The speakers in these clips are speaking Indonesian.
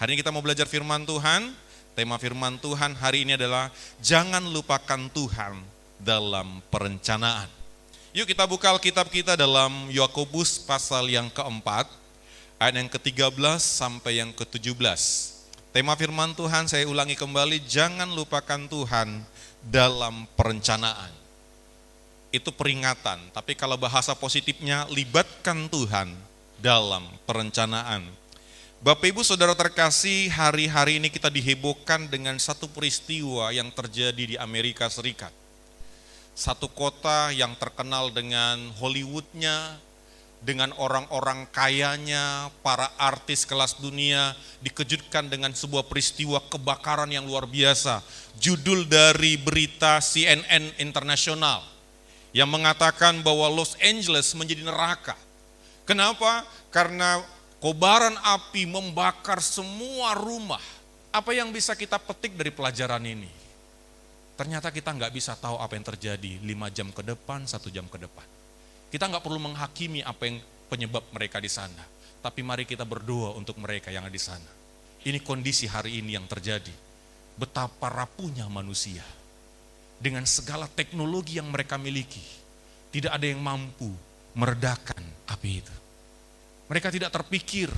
Hari ini kita mau belajar firman Tuhan. Tema firman Tuhan hari ini adalah jangan lupakan Tuhan dalam perencanaan. Yuk kita buka Alkitab kita dalam Yakobus pasal yang keempat, ayat yang ke-13 sampai yang ke-17. Tema firman Tuhan saya ulangi kembali, jangan lupakan Tuhan dalam perencanaan. Itu peringatan, tapi kalau bahasa positifnya, libatkan Tuhan dalam perencanaan. Bapak Ibu Saudara terkasih, hari-hari ini kita dihebohkan dengan satu peristiwa yang terjadi di Amerika Serikat. Satu kota yang terkenal dengan Hollywoodnya, dengan orang-orang kayanya, para artis kelas dunia, dikejutkan dengan sebuah peristiwa kebakaran yang luar biasa. Judul dari berita CNN Internasional yang mengatakan bahwa Los Angeles menjadi neraka. Kenapa? Karena kobaran api membakar semua rumah. Apa yang bisa kita petik dari pelajaran ini? Ternyata kita nggak bisa tahu apa yang terjadi 5 jam ke depan, 1 jam ke depan. Kita nggak perlu menghakimi apa yang penyebab mereka di sana. Tapi mari kita berdoa untuk mereka yang ada di sana. Ini kondisi hari ini yang terjadi. Betapa rapuhnya manusia. Dengan segala teknologi yang mereka miliki, tidak ada yang mampu meredakan api itu. Mereka tidak terpikir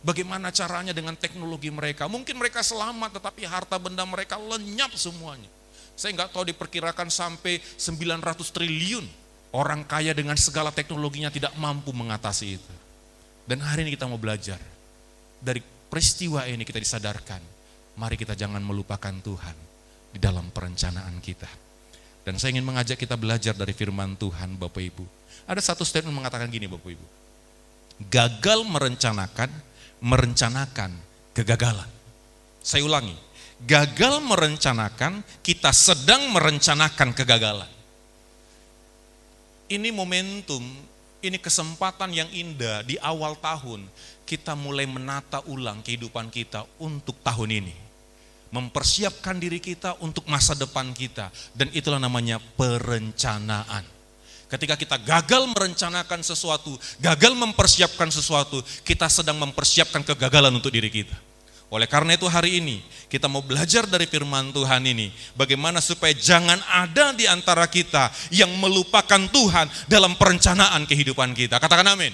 bagaimana caranya dengan teknologi mereka. Mungkin mereka selamat tetapi harta benda mereka lenyap semuanya. Saya nggak tahu diperkirakan sampai 900 triliun. Orang kaya dengan segala teknologinya tidak mampu mengatasi itu. Dan hari ini kita mau belajar. Dari peristiwa ini kita disadarkan. Mari kita jangan melupakan Tuhan di dalam perencanaan kita. Dan saya ingin mengajak kita belajar dari firman Tuhan Bapak Ibu. Ada satu statement mengatakan gini Bapak Ibu. Gagal merencanakan kegagalan. Saya ulangi, gagal merencanakan, kita sedang merencanakan kegagalan. Ini momentum, ini kesempatan yang indah di awal tahun, kita mulai menata ulang kehidupan kita untuk tahun ini. Mempersiapkan diri kita untuk masa depan kita, dan itulah namanya perencanaan. Ketika kita gagal merencanakan sesuatu, gagal mempersiapkan sesuatu, kita sedang mempersiapkan kegagalan untuk diri kita. Oleh karena itu hari ini, kita mau belajar dari firman Tuhan ini, bagaimana supaya jangan ada di antara kita yang melupakan Tuhan dalam perencanaan kehidupan kita. Katakan amin.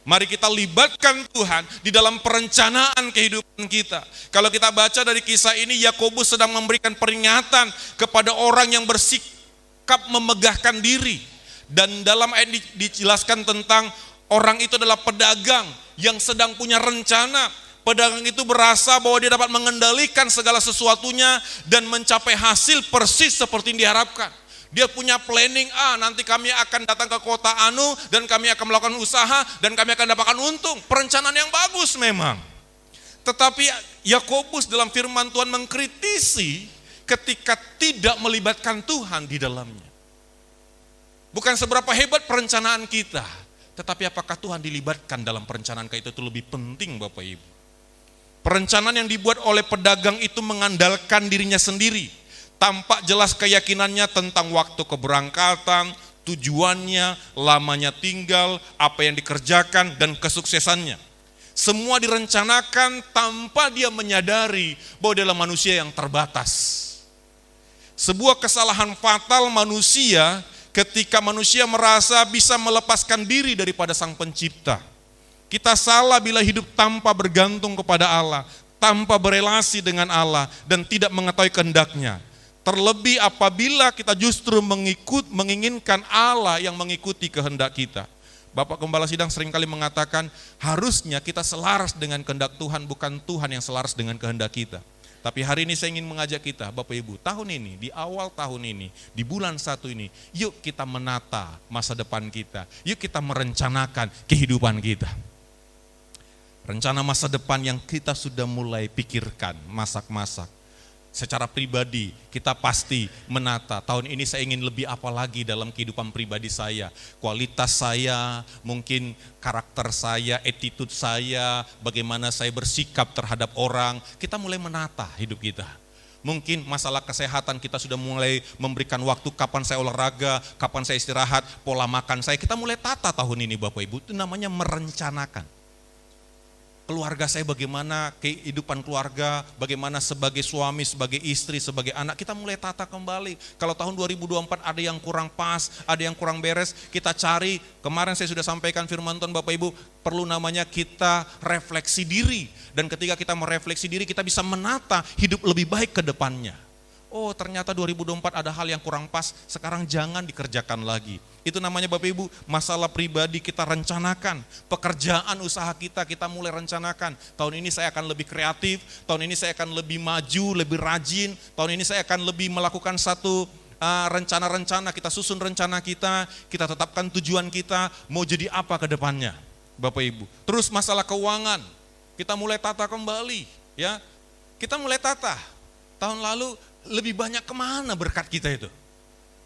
Mari kita libatkan Tuhan di dalam perencanaan kehidupan kita. Kalau kita baca dari kisah ini, Yakobus sedang memberikan peringatan kepada orang yang bersikap memegahkan diri. Dan dalam ayat dijelaskan tentang orang itu adalah pedagang yang sedang punya rencana. Pedagang itu berasa bahwa dia dapat mengendalikan segala sesuatunya dan mencapai hasil persis seperti yang diharapkan. Dia punya planning, nanti kami akan datang ke kota Anu dan kami akan melakukan usaha dan kami akan dapatkan untung. Perencanaan yang bagus memang. Tetapi Yakobus dalam firman Tuhan mengkritisi ketika tidak melibatkan Tuhan di dalamnya. Bukan seberapa hebat perencanaan kita, tetapi apakah Tuhan dilibatkan dalam perencanaan kita, itu lebih penting Bapak Ibu. Perencanaan yang dibuat oleh pedagang itu mengandalkan dirinya sendiri. Tampak jelas keyakinannya tentang waktu keberangkatan, tujuannya, lamanya tinggal, apa yang dikerjakan, dan kesuksesannya. Semua direncanakan tanpa dia menyadari bahwa dia adalah manusia yang terbatas. Sebuah kesalahan fatal manusia ketika manusia merasa bisa melepaskan diri daripada Sang Pencipta. Kita salah bila hidup tanpa bergantung kepada Allah, tanpa berelasi dengan Allah, dan tidak mengetahui kehendaknya. Terlebih apabila kita justru menginginkan Allah yang mengikuti kehendak kita. Bapak Gembala Sidang seringkali mengatakan, harusnya kita selaras dengan kehendak Tuhan, bukan Tuhan yang selaras dengan kehendak kita. Tapi hari ini saya ingin mengajak kita, Bapak Ibu, tahun ini, di awal tahun ini, di bulan 1 ini, yuk kita menata masa depan kita, yuk kita merencanakan kehidupan kita. Rencana masa depan yang kita sudah mulai pikirkan, masak-masak. Secara pribadi kita pasti menata, tahun ini saya ingin lebih apa lagi dalam kehidupan pribadi saya. Kualitas saya, mungkin karakter saya, attitude saya, bagaimana saya bersikap terhadap orang. Kita mulai menata hidup kita. Mungkin masalah kesehatan kita sudah mulai memberikan waktu kapan saya olahraga, kapan saya istirahat, pola makan saya. Kita mulai tata tahun ini Bapak Ibu, itu namanya merencanakan. keluarga saya bagaimana, kehidupan keluarga, bagaimana sebagai suami, sebagai istri, sebagai anak, kita mulai tata kembali. Kalau tahun 2024 ada yang kurang pas, ada yang kurang beres, kita cari, kemarin saya sudah sampaikan firman Tuhan Bapak Ibu, perlu namanya kita refleksi diri. Dan ketika kita merefleksi diri, kita bisa menata hidup lebih baik ke depannya. Oh ternyata 2024 ada hal yang kurang pas, sekarang jangan dikerjakan lagi. Itu namanya Bapak Ibu, masalah pribadi kita rencanakan. Pekerjaan usaha kita mulai rencanakan. Tahun ini saya akan lebih kreatif, tahun ini saya akan lebih maju, lebih rajin, tahun ini saya akan lebih melakukan satu rencana-rencana, kita susun rencana kita tetapkan tujuan kita, mau jadi apa ke depannya Bapak Ibu. Terus masalah keuangan, kita mulai tata kembali. Ya, kita mulai tata. Tahun lalu lebih banyak kemana berkat kita itu?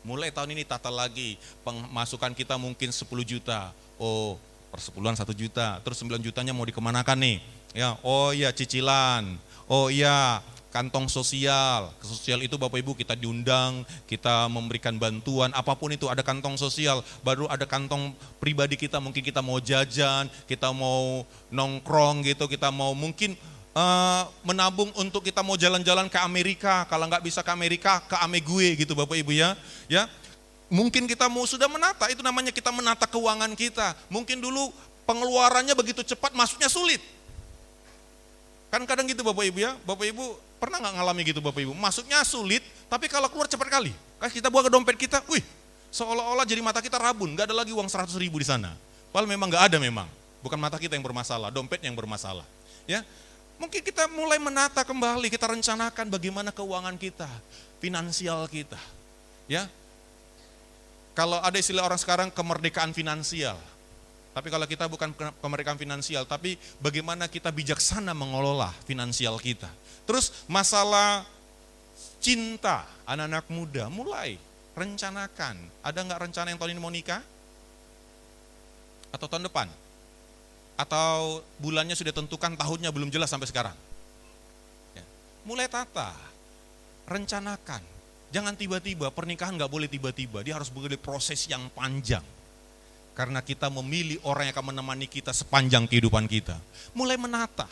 Mulai tahun ini tata lagi, pemasukan kita mungkin 10 juta, oh persepuluhan 1 juta, terus 9 jutanya mau dikemanakan nih? Ya, oh iya cicilan, oh iya kantong sosial, sosial itu Bapak Ibu kita diundang, kita memberikan bantuan, apapun itu ada kantong sosial, baru ada kantong pribadi kita, mungkin kita mau jajan, kita mau nongkrong gitu, kita mau mungkin menabung untuk kita mau jalan-jalan ke Amerika, kalau nggak bisa ke Amerika, ke ame gue gitu Bapak Ibu ya. Mungkin kita mau sudah menata, itu namanya kita menata keuangan kita. Mungkin dulu pengeluarannya begitu cepat, masuknya sulit. Kan kadang gitu Bapak Ibu ya, Bapak Ibu pernah nggak ngalami gitu Bapak Ibu? Masuknya sulit, tapi kalau keluar cepat kali. Kan kita buka ke dompet kita, wih seolah-olah jadi mata kita rabun, nggak ada lagi uang 100.000 di sana. Padahal memang nggak ada memang, bukan mata kita yang bermasalah, dompet yang bermasalah. Ya. Mungkin kita mulai menata kembali, kita rencanakan bagaimana keuangan kita, finansial kita. Ya. Kalau ada istilah orang sekarang kemerdekaan finansial. Tapi kalau kita bukan kemerdekaan finansial, tapi bagaimana kita bijaksana mengelola finansial kita. Terus masalah cinta, anak-anak muda mulai rencanakan. Ada nggak rencana yang tahun ini mau nikah? Atau tahun depan? Atau bulannya sudah tentukan, tahunnya belum jelas sampai sekarang. Ya. Mulai tata, rencanakan. Jangan tiba-tiba, pernikahan nggak boleh tiba-tiba, dia harus melalui proses yang panjang. Karena kita memilih orang yang akan menemani kita sepanjang kehidupan kita. Mulai menata,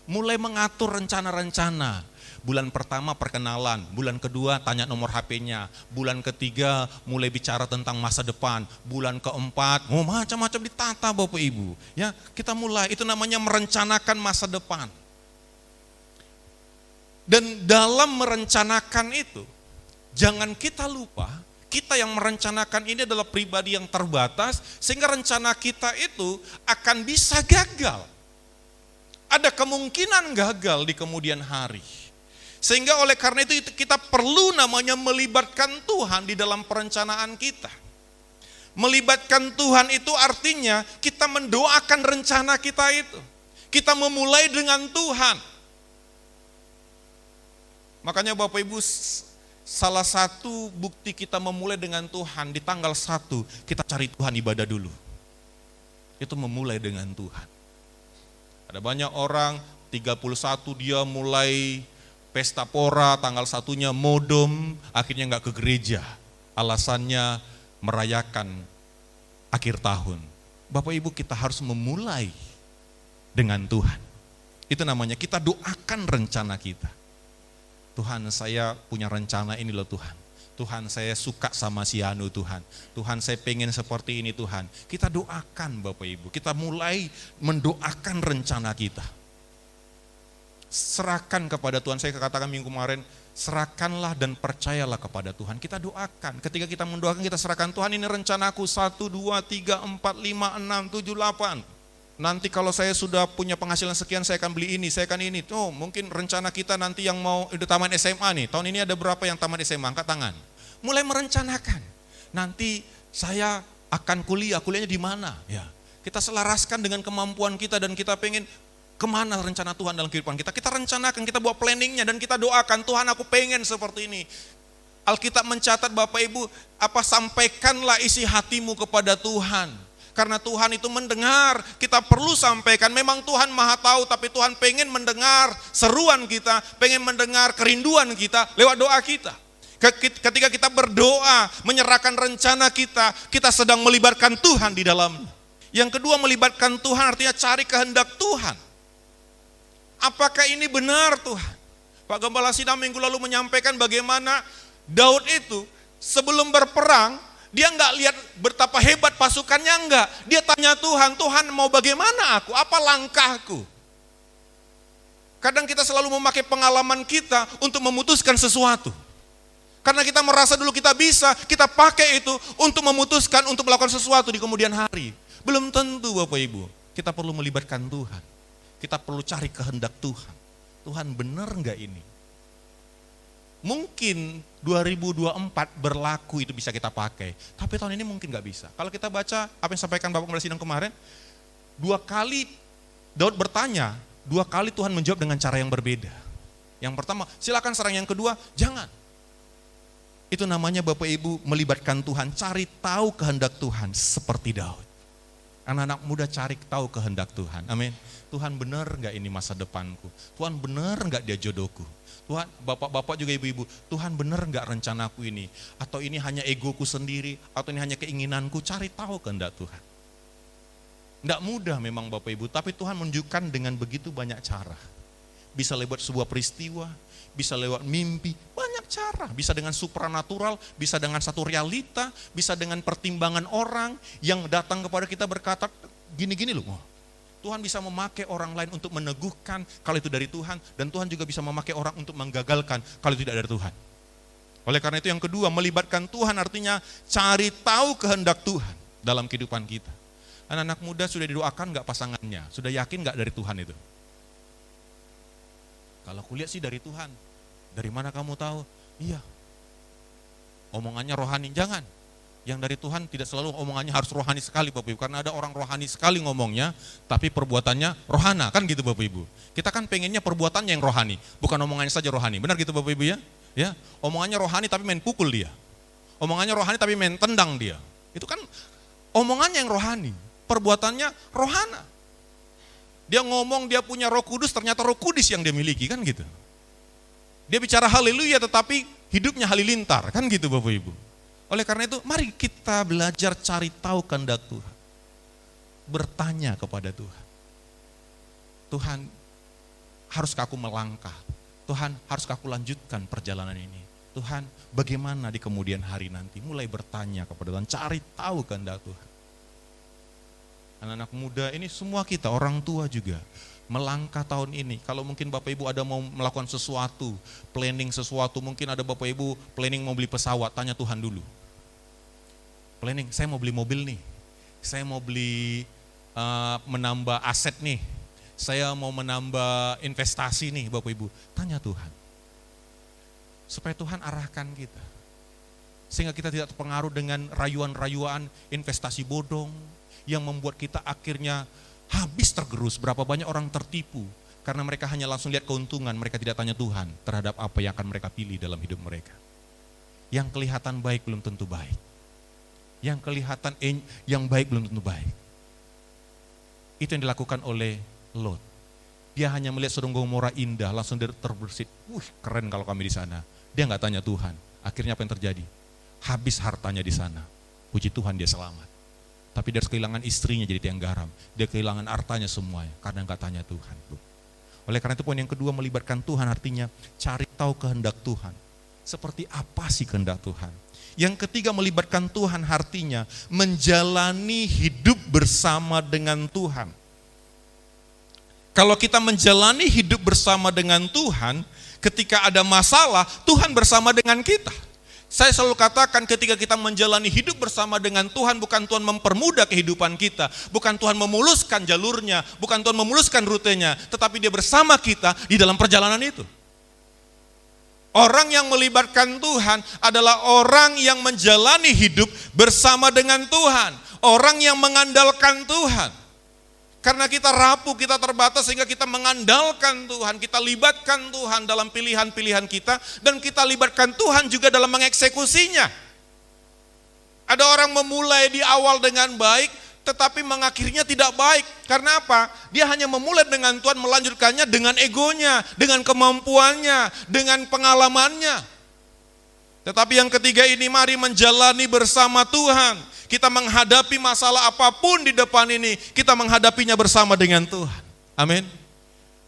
mulai mengatur rencana-rencana. Bulan pertama perkenalan, bulan kedua tanya nomor HP-nya, bulan ketiga mulai bicara tentang masa depan, bulan keempat macam-macam ditata Bapak Ibu. Ya, kita mulai, itu namanya merencanakan masa depan. Dan dalam merencanakan itu, jangan kita lupa, kita yang merencanakan ini adalah pribadi yang terbatas, sehingga rencana kita itu akan bisa gagal. Ada kemungkinan gagal di kemudian hari. Sehingga oleh karena itu kita perlu namanya melibatkan Tuhan di dalam perencanaan kita. Melibatkan Tuhan itu artinya kita mendoakan rencana kita itu. Kita memulai dengan Tuhan. Makanya Bapak Ibu, salah satu bukti kita memulai dengan Tuhan di tanggal 1, kita cari Tuhan ibadah dulu. Itu memulai dengan Tuhan. Ada banyak orang 31 dia mulai pesta pora, tanggal 1-nya modom, akhirnya nggak ke gereja. Alasannya merayakan akhir tahun. Bapak Ibu, kita harus memulai dengan Tuhan. Itu namanya kita doakan rencana kita. Tuhan, saya punya rencana ini loh Tuhan. Tuhan, saya suka sama si Anu Tuhan. Tuhan, saya pengen seperti ini Tuhan. Kita doakan Bapak Ibu, kita mulai mendoakan rencana kita. Serahkan kepada Tuhan, saya katakan minggu kemarin, serahkanlah dan percayalah kepada Tuhan. Kita doakan, ketika kita mendoakan kita serahkan, Tuhan ini rencanaku 1, 2, 3, 4, 5, 6, 7, 8. Nanti kalau saya sudah punya penghasilan sekian saya akan beli ini, saya akan ini. Oh, mungkin rencana kita nanti yang mau udah tamat SMA nih, tahun ini ada berapa yang tamat SMA, angkat tangan. Mulai merencanakan, nanti saya akan kuliahnya di mana? Ya, kita selaraskan dengan kemampuan kita dan kita pengen kemana rencana Tuhan dalam kehidupan kita. Kita rencanakan, kita buat planningnya dan kita doakan, Tuhan aku pengen seperti ini. Alkitab mencatat Bapak Ibu, sampaikanlah isi hatimu kepada Tuhan. Karena Tuhan itu mendengar, kita perlu sampaikan. Memang Tuhan Maha tahu, tapi Tuhan pengen mendengar seruan kita, pengen mendengar kerinduan kita lewat doa kita. Ketika kita berdoa, menyerahkan rencana kita sedang melibatkan Tuhan di dalamnya. Yang kedua, melibatkan Tuhan artinya cari kehendak Tuhan. apakah ini benar Tuhan? Pak Gembala Sidang minggu lalu menyampaikan bagaimana Daud itu sebelum berperang, dia nggak lihat betapa hebat pasukannya, enggak. Dia tanya Tuhan, Tuhan mau bagaimana aku? Apa langkahku? Kadang kita selalu memakai pengalaman kita untuk memutuskan sesuatu. Karena kita merasa dulu kita bisa, kita pakai itu untuk memutuskan, untuk melakukan sesuatu di kemudian hari. Belum tentu Bapak Ibu, kita perlu melibatkan Tuhan. Kita perlu cari kehendak Tuhan. Tuhan benar enggak ini? Mungkin 2024 berlaku itu bisa kita pakai, tapi tahun ini mungkin enggak bisa. Kalau kita baca apa yang disampaikan Bapak Gembala Sidang kemarin, 2 kali Daud bertanya, 2 kali Tuhan menjawab dengan cara yang berbeda. Yang pertama, silakan serang, yang kedua, jangan. Itu namanya Bapak Ibu melibatkan Tuhan, cari tahu kehendak Tuhan seperti Daud. Anak-anak muda cari tahu kehendak Tuhan, amin. Tuhan benar enggak ini masa depanku? Tuhan benar enggak dia jodohku? Tuhan, bapak-bapak juga ibu-ibu, Tuhan benar enggak rencanaku ini? Atau ini hanya egoku sendiri? Atau ini hanya keinginanku? Cari tahu kehendak Tuhan. Enggak mudah memang Bapak Ibu, tapi Tuhan menunjukkan dengan begitu banyak cara. Bisa lewat sebuah peristiwa, bisa lewat mimpi, banyak cara. Bisa dengan supranatural, bisa dengan satu realita, bisa dengan pertimbangan orang yang datang kepada kita berkata, gini-gini loh. Tuhan bisa memakai orang lain untuk meneguhkan kalau itu dari Tuhan, dan Tuhan juga bisa memakai orang untuk menggagalkan kalau tidak dari Tuhan. Oleh karena itu yang kedua, melibatkan Tuhan artinya cari tahu kehendak Tuhan dalam kehidupan kita. Anak-anak muda sudah didoakan enggak pasangannya? Sudah yakin enggak dari Tuhan itu? Kalau kulihat sih dari Tuhan. Dari mana kamu tahu? Iya. Omongannya rohani, jangan. Yang dari Tuhan tidak selalu omongannya harus rohani sekali Bapak Ibu. Karena ada orang rohani sekali ngomongnya, tapi perbuatannya rohana, kan gitu Bapak Ibu. Kita kan pengennya perbuatannya yang rohani, bukan omongannya saja rohani. Benar gitu Bapak Ibu ya? Ya, omongannya rohani tapi main pukul dia. Omongannya rohani tapi main tendang dia. Itu kan omongannya yang rohani, perbuatannya rohana. Dia ngomong dia punya Roh Kudus, ternyata Roh Kudus yang dia miliki, kan gitu. Dia bicara haleluya tetapi hidupnya halilintar, kan gitu Bapak Ibu. Oleh karena itu mari kita belajar cari tahu kehendak Tuhan. Bertanya kepada Tuhan. Tuhan, haruskah aku melangkah? Tuhan, haruskah aku lanjutkan perjalanan ini? Tuhan, bagaimana di kemudian hari nanti? Mulai bertanya kepada Tuhan, cari tahu kehendak Tuhan. Anak-anak muda ini semua kita, orang tua juga. Melangkah tahun ini, kalau mungkin Bapak Ibu ada mau melakukan sesuatu, planning sesuatu, mungkin ada Bapak Ibu planning mau beli pesawat, tanya Tuhan dulu. Planning, saya mau beli mobil nih, saya mau beli menambah aset nih, saya mau menambah investasi nih Bapak Ibu, tanya Tuhan. Supaya Tuhan arahkan kita. Sehingga kita tidak terpengaruh dengan rayuan-rayuan investasi bodong, yang membuat kita akhirnya habis tergerus. Berapa banyak orang tertipu karena mereka hanya langsung lihat keuntungan, mereka tidak tanya Tuhan terhadap apa yang akan mereka pilih dalam hidup mereka. Yang kelihatan baik belum tentu baik. Yang kelihatan yang baik belum tentu baik. Itu yang dilakukan oleh Lot. Dia hanya melihat Sodom Gomora indah, langsung dia terbersit. Keren kalau kami di sana. Dia nggak tanya Tuhan. Akhirnya apa yang terjadi? Habis hartanya di sana. Puji Tuhan dia selamat. Tapi dia harus kehilangan istrinya jadi tiang garam. Dia kehilangan hartanya semuanya karena enggak tanya Tuhan. Oleh karena itu poin yang kedua, melibatkan Tuhan artinya cari tahu kehendak Tuhan. Seperti apa sih kehendak Tuhan? Yang ketiga, melibatkan Tuhan artinya menjalani hidup bersama dengan Tuhan. Kalau kita menjalani hidup bersama dengan Tuhan, ketika ada masalah, Tuhan bersama dengan kita. Saya selalu katakan ketika kita menjalani hidup bersama dengan Tuhan, bukan Tuhan mempermudah kehidupan kita, bukan Tuhan memuluskan jalurnya, bukan Tuhan memuluskan rutenya, tetapi dia bersama kita di dalam perjalanan itu. Orang yang melibatkan Tuhan adalah orang yang menjalani hidup bersama dengan Tuhan, orang yang mengandalkan Tuhan. Karena kita rapuh, kita terbatas sehingga kita mengandalkan Tuhan, kita libatkan Tuhan dalam pilihan-pilihan kita, dan kita libatkan Tuhan juga dalam mengeksekusinya. Ada orang memulai di awal dengan baik, tetapi mengakhirinya tidak baik. Karena apa? Dia hanya memulai dengan Tuhan, melanjutkannya dengan egonya, dengan kemampuannya, dengan pengalamannya. Tetapi yang ketiga ini, mari menjalani bersama Tuhan. Kita menghadapi masalah apapun di depan ini, kita menghadapinya bersama dengan Tuhan. Amin.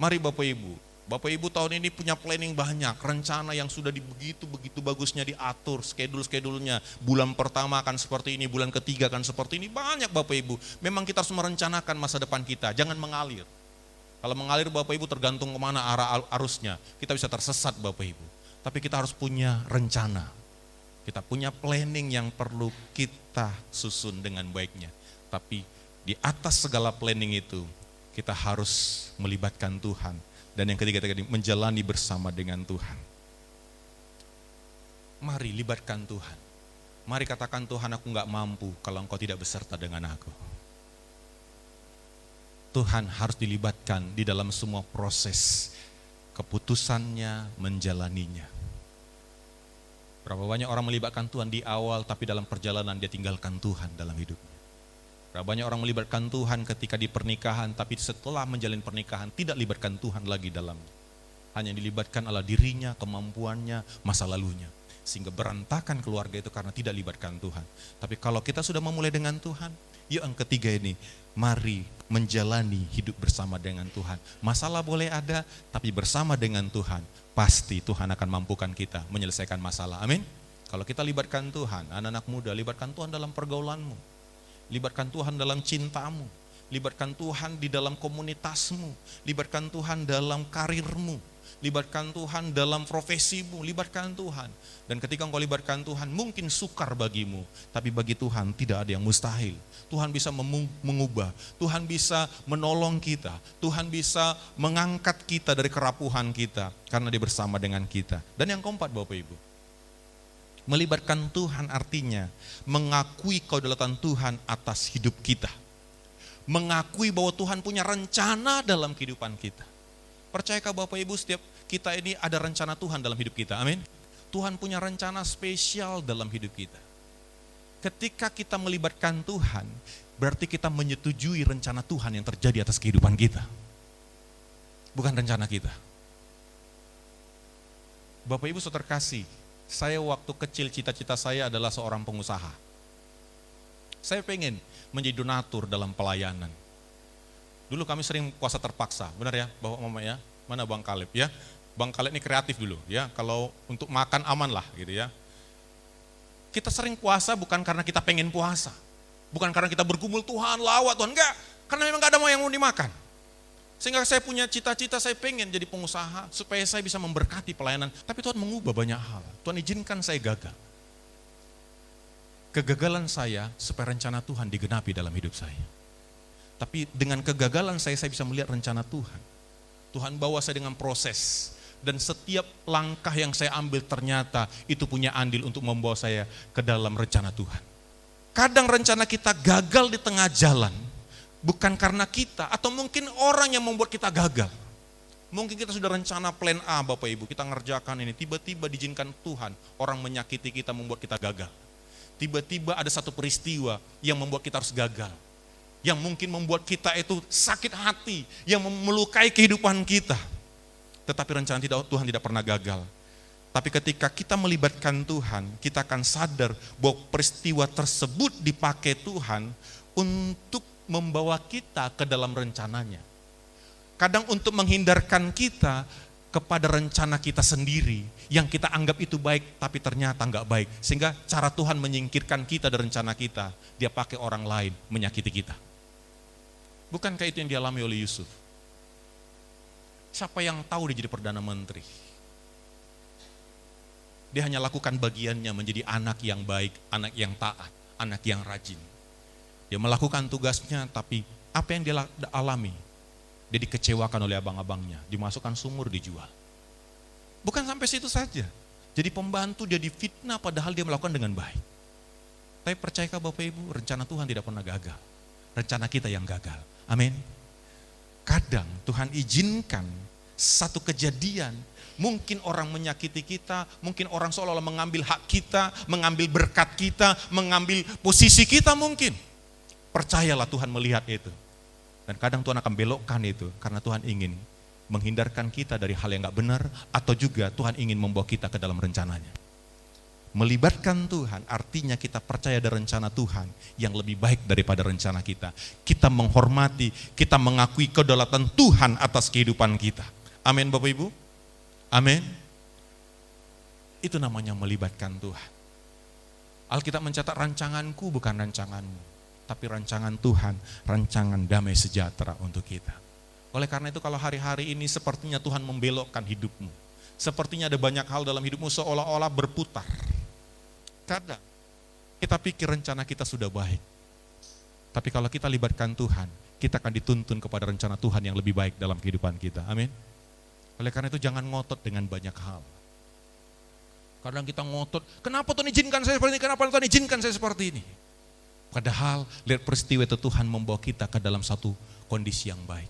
Mari Bapak Ibu tahun ini punya planning banyak, rencana yang sudah begitu bagusnya diatur, schedule-schedule-nya. Bulan pertama akan seperti ini, bulan ketiga akan seperti ini, banyak Bapak Ibu. Memang kita harus merencanakan masa depan kita, jangan mengalir. Kalau mengalir Bapak Ibu tergantung kemana arah arusnya, kita bisa tersesat Bapak Ibu. Tapi kita harus punya rencana, kita punya planning yang perlu kita susun dengan baiknya. Tapi di atas segala planning itu, kita harus melibatkan Tuhan. Dan yang ketiga tadi, menjalani bersama dengan Tuhan. Mari libatkan Tuhan. Mari katakan, Tuhan, aku gak mampu kalau Engkau tidak beserta dengan aku. Tuhan harus dilibatkan di dalam semua proses keputusannya, menjalaninya. Berapa banyak orang melibatkan Tuhan di awal, tapi dalam perjalanan dia tinggalkan Tuhan dalam hidupnya. Berapa banyak orang melibatkan Tuhan ketika di pernikahan, tapi setelah menjalin pernikahan tidak libatkan Tuhan lagi dalamnya. Hanya dilibatkan adalah dirinya, kemampuannya, masa lalunya. Sehingga berantakan keluarga itu karena tidak libatkan Tuhan. Tapi kalau kita sudah memulai dengan Tuhan, yuk yang ketiga ini, mari menjalani hidup bersama dengan Tuhan. Masalah boleh ada, tapi bersama dengan Tuhan, pasti Tuhan akan mampukan kita menyelesaikan masalah. Amin. Kalau kita libatkan Tuhan, anak-anak muda, libatkan Tuhan dalam pergaulanmu. Libatkan Tuhan dalam cintamu, libatkan Tuhan di dalam komunitasmu, libatkan Tuhan dalam karirmu, libatkan Tuhan dalam profesimu, libatkan Tuhan. Dan ketika engkau libatkan Tuhan, mungkin sukar bagimu, tapi bagi Tuhan tidak ada yang mustahil. Tuhan bisa mengubah, Tuhan bisa menolong kita, Tuhan bisa mengangkat kita dari kerapuhan kita, karena Dia bersama dengan kita. Dan yang keempat Bapak Ibu, melibatkan Tuhan artinya mengakui kedaulatan Tuhan atas hidup kita. Mengakui bahwa Tuhan punya rencana dalam kehidupan kita. Percayakah Bapak Ibu, setiap kita ini ada rencana Tuhan dalam hidup kita? Amin. Tuhan punya rencana spesial dalam hidup kita. Ketika kita melibatkan Tuhan, berarti kita menyetujui rencana Tuhan yang terjadi atas kehidupan kita. Bukan rencana kita. Bapak Ibu saudara kasih, saya waktu kecil cita-cita saya adalah seorang pengusaha. Saya pengen menjadi donatur dalam pelayanan. Dulu kami sering puasa terpaksa, benar ya Bapak Mama ya? Mana Bang Kaleb ya? Bang Kaleb ini kreatif dulu ya, kalau untuk makan aman lah gitu ya. Kita sering puasa bukan karena kita pengen puasa. Bukan karena kita bergumul Tuhan, lawat Tuhan, enggak. Karena memang gak ada yang mau dimakan. Sehingga saya punya cita-cita, saya pengen jadi pengusaha supaya saya bisa memberkati pelayanan. Tapi Tuhan mengubah banyak hal. Tuhan izinkan saya gagal. Kegagalan saya supaya rencana Tuhan digenapi dalam hidup saya. Tapi dengan kegagalan saya bisa melihat rencana Tuhan. Tuhan bawa saya dengan proses. Dan setiap langkah yang saya ambil ternyata itu punya andil untuk membawa saya ke dalam rencana Tuhan. Kadang rencana kita gagal di tengah jalan. Bukan karena kita, atau mungkin orang yang membuat kita gagal. Mungkin kita sudah rencana plan A Bapak Ibu, kita ngerjakan ini, tiba-tiba diizinkan Tuhan, orang menyakiti kita membuat kita gagal. Tiba-tiba ada satu peristiwa yang membuat kita harus gagal. Yang mungkin membuat kita itu sakit hati, yang melukai kehidupan kita. Tetapi rencana Tuhan tidak pernah gagal. Tapi ketika kita melibatkan Tuhan, kita akan sadar bahwa peristiwa tersebut dipakai Tuhan untuk membawa kita ke dalam rencananya. Kadang untuk menghindarkan kita kepada rencana kita sendiri yang kita anggap itu baik tapi ternyata enggak baik. Sehingga cara Tuhan menyingkirkan kita dari rencana kita, Dia pakai orang lain menyakiti kita. Bukankah itu yang dialami oleh Yusuf? Siapa yang tahu dia jadi Perdana Menteri? Dia hanya lakukan bagiannya menjadi anak yang baik, anak yang taat, anak yang rajin. Dia melakukan tugasnya, tapi apa yang dia alami? Dia dikecewakan oleh abang-abangnya, dimasukkan sumur, dijual. Bukan sampai situ saja. Jadi pembantu, dia difitnah padahal dia melakukan dengan baik. Tapi percayakah Bapak Ibu, rencana Tuhan tidak pernah gagal. Rencana kita yang gagal. Amin. Kadang Tuhan izinkan satu kejadian, mungkin orang menyakiti kita, mungkin orang seolah-olah mengambil hak kita, mengambil berkat kita, mengambil posisi kita mungkin. Percayalah Tuhan melihat itu. Dan kadang Tuhan akan belokkan itu, karena Tuhan ingin menghindarkan kita dari hal yang gak benar, atau juga Tuhan ingin membawa kita ke dalam rencananya. Melibatkan Tuhan artinya kita percaya ada rencana Tuhan yang lebih baik daripada rencana kita. Kita menghormati, kita mengakui kedaulatan Tuhan atas kehidupan kita. Amin Bapak Ibu? Amin. Itu namanya melibatkan Tuhan. Alkitab mencatat rancanganku bukan rancanganmu, tapi rancangan Tuhan, rancangan damai sejahtera untuk kita. Oleh karena itu kalau hari-hari ini sepertinya Tuhan membelokkan hidupmu, sepertinya ada banyak hal dalam hidupmu seolah-olah berputar. Kadang kita pikir rencana kita sudah baik, tapi kalau kita libatkan Tuhan, kita akan dituntun kepada rencana Tuhan yang lebih baik dalam kehidupan kita. Amin. Oleh karena itu jangan ngotot dengan banyak hal. Kadang kita ngotot, kenapa Tuhan izinkan saya seperti ini, kenapa Tuhan izinkan saya seperti ini. Padahal lihat peristiwa itu Tuhan membawa kita ke dalam satu kondisi yang baik.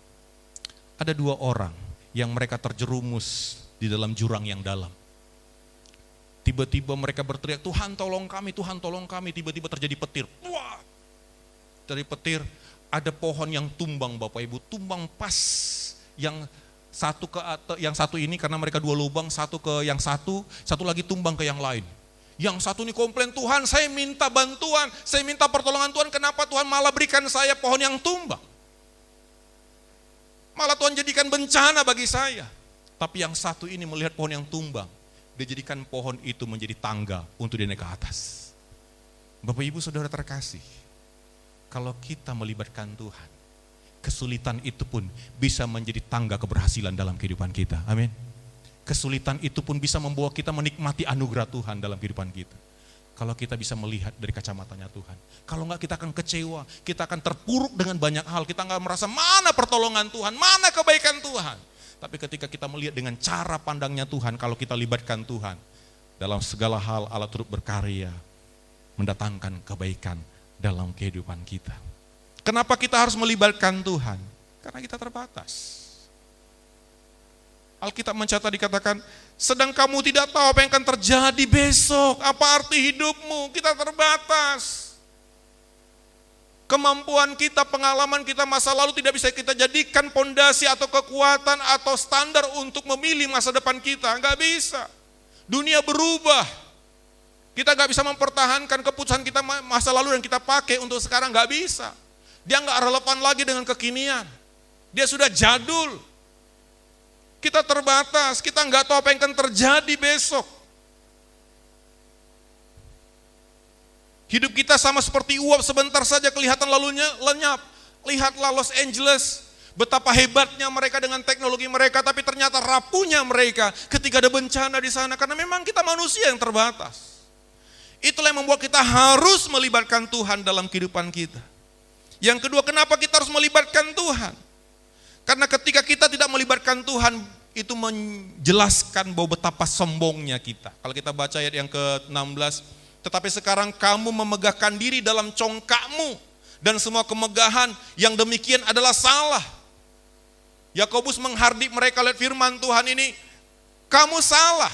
Ada dua orang yang mereka terjerumus di dalam jurang yang dalam. Tiba-tiba mereka berteriak, Tuhan tolong kami, Tuhan tolong kami. Tiba-tiba terjadi petir. Wah! Dari petir ada pohon yang tumbang Bapak Ibu, tumbang pas yang satu ini karena mereka dua lubang, satu ke yang satu lagi tumbang ke yang lain. Yang satu ini komplain, Tuhan saya minta bantuan, saya minta pertolongan Tuhan, kenapa Tuhan malah berikan saya pohon yang tumbang? Malah Tuhan jadikan bencana bagi saya. Tapi yang satu ini melihat pohon yang tumbang, dia jadikan pohon itu menjadi tangga untuk dia naik ke atas. Bapak Ibu Saudara terkasih, kalau kita melibatkan Tuhan, kesulitan itu pun bisa menjadi tangga keberhasilan dalam kehidupan kita. Amin. Kesulitan itu pun bisa membawa kita menikmati anugerah Tuhan dalam kehidupan kita. Kalau kita bisa melihat dari kacamatanya Tuhan. Kalau enggak kita akan kecewa, kita akan terpuruk dengan banyak hal. Kita enggak merasa mana pertolongan Tuhan, mana kebaikan Tuhan. Tapi ketika kita melihat dengan cara pandangnya Tuhan, kalau kita libatkan Tuhan, dalam segala hal Allah turut berkarya, mendatangkan kebaikan dalam kehidupan kita. Kenapa kita harus melibatkan Tuhan? Karena kita terbatas. Alkitab mencatat dikatakan, sedang kamu tidak tahu apa yang akan terjadi besok, apa arti hidupmu, kita terbatas. Kemampuan kita, pengalaman kita masa lalu tidak bisa kita jadikan pondasi atau kekuatan atau standar untuk memilih masa depan kita, enggak bisa. Dunia berubah. Kita enggak bisa mempertahankan keputusan kita masa lalu yang kita pakai untuk sekarang, enggak bisa. Dia enggak relevan lagi dengan kekinian. Dia sudah jadul. Kita terbatas, kita enggak tahu apa yang akan terjadi besok. Hidup kita sama seperti uap, sebentar saja kelihatan lalunya lenyap. Lihatlah Los Angeles, betapa hebatnya mereka dengan teknologi mereka, tapi ternyata rapuhnya mereka ketika ada bencana di sana, karena memang kita manusia yang terbatas. Itulah yang membuat kita harus melibatkan Tuhan dalam kehidupan kita. Yang kedua, kenapa kita harus melibatkan Tuhan? Karena ketika kita tidak melibatkan Tuhan, itu menjelaskan bahwa betapa sombongnya kita. Kalau kita baca ayat yang ke-16, tetapi sekarang kamu memegahkan diri dalam congkakmu, dan semua kemegahan yang demikian adalah salah. Yakobus menghardik mereka, lihat firman Tuhan ini, kamu salah.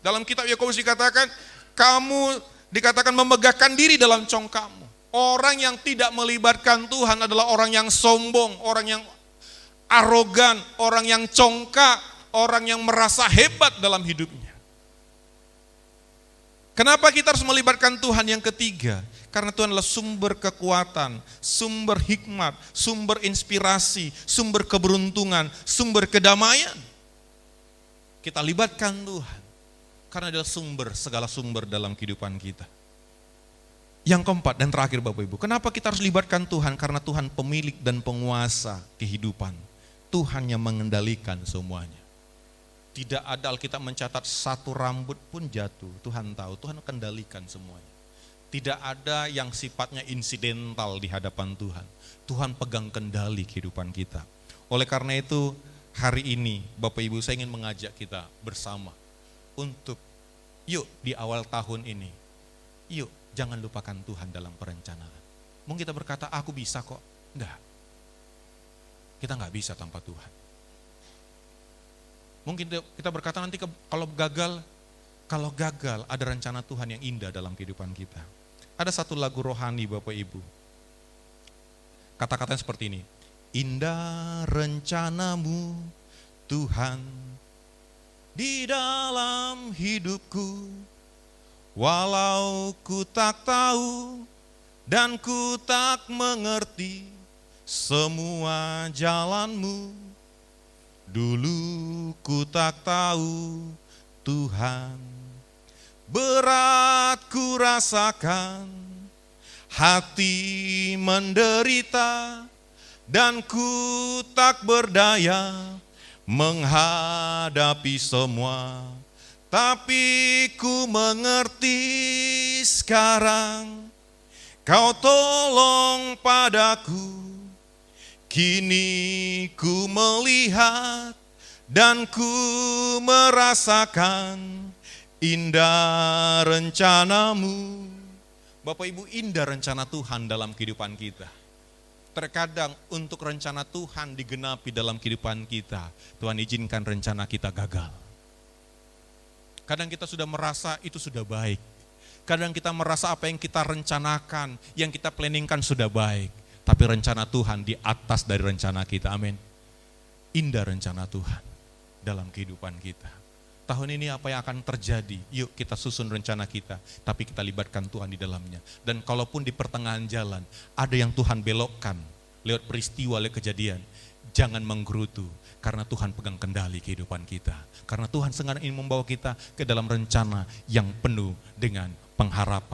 Dalam kitab Yakobus dikatakan, kamu dikatakan memegahkan diri dalam congkakmu. Orang yang tidak melibatkan Tuhan adalah orang yang sombong, orang yang arogan, orang yang congkak, orang yang merasa hebat dalam hidupnya. Kenapa kita harus melibatkan Tuhan? Yang ketiga, karena Tuhan adalah sumber kekuatan, sumber hikmat, sumber inspirasi, sumber keberuntungan, sumber kedamaian. Kita libatkan Tuhan, karena dia adalah sumber, segala sumber dalam kehidupan kita. Yang keempat dan terakhir Bapak Ibu, kenapa kita harus libatkan Tuhan? Karena Tuhan pemilik dan penguasa kehidupan. Tuhan yang mengendalikan semuanya. Tidak ada, Alkitab mencatat satu rambut pun jatuh, Tuhan tahu, Tuhan kendalikan semuanya. Tidak ada yang sifatnya insidental di hadapan Tuhan. Tuhan pegang kendali kehidupan kita. Oleh karena itu, hari ini Bapak Ibu saya ingin mengajak kita bersama untuk yuk di awal tahun ini, yuk jangan lupakan Tuhan dalam perencanaan. Mungkin kita berkata, aku bisa kok. Enggak. Kita enggak bisa tanpa Tuhan. Mungkin kita berkata nanti kalau gagal ada rencana Tuhan yang indah dalam kehidupan kita. Ada satu lagu rohani Bapak Ibu. Kata-katanya seperti ini. Indah rencanamu Tuhan di dalam hidupku. Walau ku tak tahu dan ku tak mengerti semua jalanmu, dulu ku tak tahu Tuhan. Berat ku rasakan, hati menderita, dan ku tak berdaya menghadapi semua. Tapi ku mengerti sekarang, Kau tolong padaku. Kini ku melihat dan ku merasakan indah rencanamu. Bapak Ibu, indah rencana Tuhan dalam kehidupan kita. Terkadang untuk rencana Tuhan digenapi dalam kehidupan kita, Tuhan izinkan rencana kita gagal. Kadang kita sudah merasa itu sudah baik. Kadang kita merasa apa yang kita rencanakan, yang kita planningkan sudah baik. Tapi rencana Tuhan di atas dari rencana kita, amin. Indah rencana Tuhan dalam kehidupan kita. Tahun ini apa yang akan terjadi? Yuk kita susun rencana kita, tapi kita libatkan Tuhan di dalamnya. Dan kalaupun di pertengahan jalan, ada yang Tuhan belokkan lewat peristiwa, lewat kejadian, jangan menggerutu, karena Tuhan pegang kendali kehidupan kita. Karena Tuhan sengaja ingin membawa kita ke dalam rencana yang penuh dengan pengharapan.